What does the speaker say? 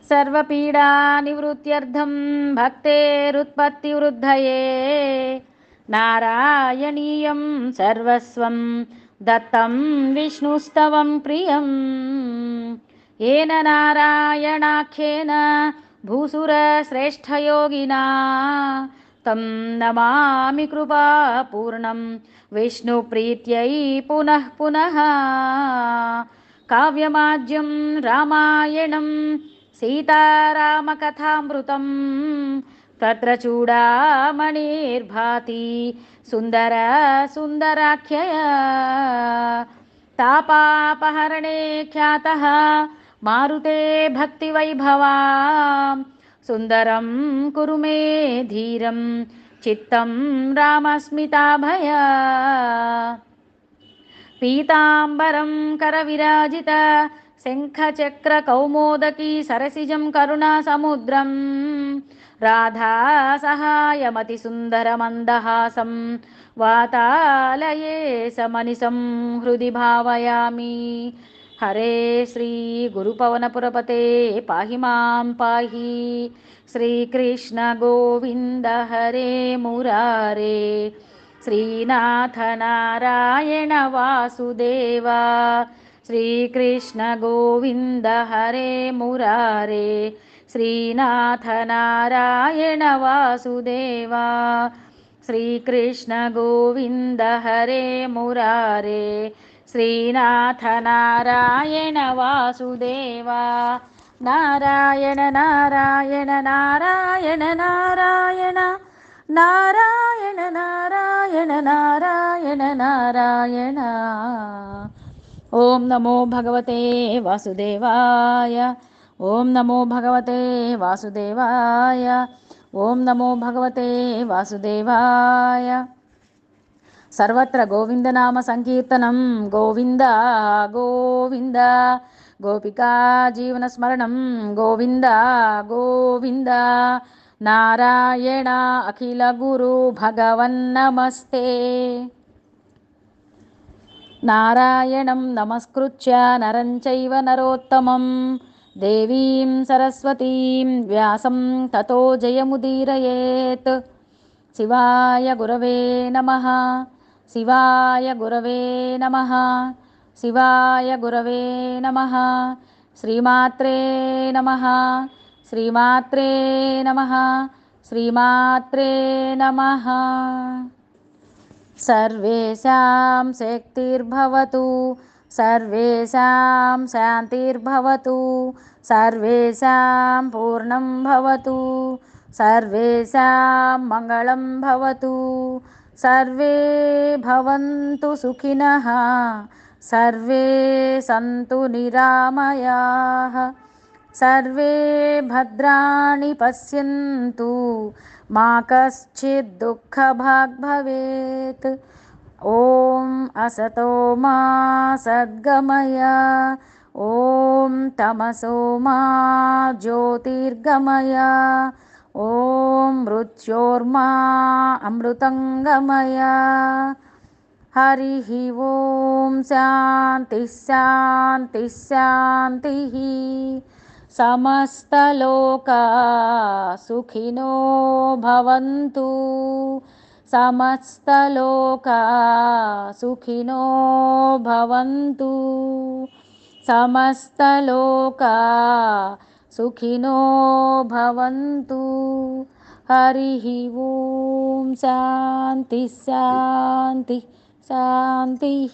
सर्वपीडानिवृत्त्यर्थं भक्तेरुत्पत्तिवृद्धये नारायणीयं सर्वस्वं दत्तं विष्णुस्तवं प्रियं येन नारायणाख्येन भूसुरश्रेष्ठयोगिना तं नमामि कृपापूर्णं विष्णुप्रीत्यै पुनः पुनः। काव्यमाज्यं रामायणं सीतारामकथामृतं तत्र चूडामणिर्भाति सुन्दराख्यया तापापहरणे ख्यातः मारुते भक्तिवैभवा सुन्दरं कुरु मे धीरं चित्तं रामस्मिताभया पीताम्बरं करविराजित शङ्खचक्रकौमोदकी सरसिजं करुणासमुद्रं राधासहायमतिसुन्दरमन्दहासं वातालये समनिसं हृदि भावयामि। हरे श्रीगुरुपवनपुरपते पाहि मां पाहि। श्रीकृष्ण गोविन्द हरे मुरारे श्रीनाथ नारायण वासुदेव श्रीकृष्ण गोविन्द हरे मुरारे श्रीनाथ नारायण वासुदेव श्रीकृष्ण गोविन्द हरे मुरारे श्रीनाथ नारायण वासुदेव। नारायण नारायण नारायण नारायण नारायण नारायण नारायण नारायण। ओम नमो भगवते वासुदेवाय। ओम नमो भगवते वासुदेवाय। ओम नमो भगवते वासुदेवाय। सर्वत्र गोविन्दनाम संकीर्तनं गोविन्द गोविन्द। गोपिका जीवनस्मरणं गोविन्द गोविन्द। नारायण अखिल गुरु भगवन्नमस्ते। नारायणं नमस्कृत्य नरं चैव नरोत्तमं देवीं सरस्वतीं व्यासं ततो जयमुदीरयेत्। शिवाय गुरवे नमः। शिवाय गुरवे नमः। शिवाय गुरवे नमः। श्रीमात्रे नमः। श्रीमात्रे नमः। श्रीमात्रे नमः। सर्वेषां शक्तिर्भवतु सर्वेषां शान्तिर्भवतु सर्वेषां पूर्णं भवतु सर्वेषां मङ्गलं भवतु सर्वे भवन्तु सुखिनः सर्वे सन्तु निरामयाः सर्वे भद्राणि पश्यन्तु मा कश्चित् दुःखभाग् भवेत्। ॐ असतो मा सद्गमय ॐ तमसो मा ज्योतिर्गमय ॐ मृत्योर्मा अमृतङ्गमय। हरिः ॐ शान्तिः शान्तिः शान्तिः। समस्तलोका सुखिनो भवन्तु समस्तलोका सुखिनो भवन्तु समस्तलोका सुखिनो भवन्तु। हरिः ॐ शान्तिः शान्तिः शान्तिः।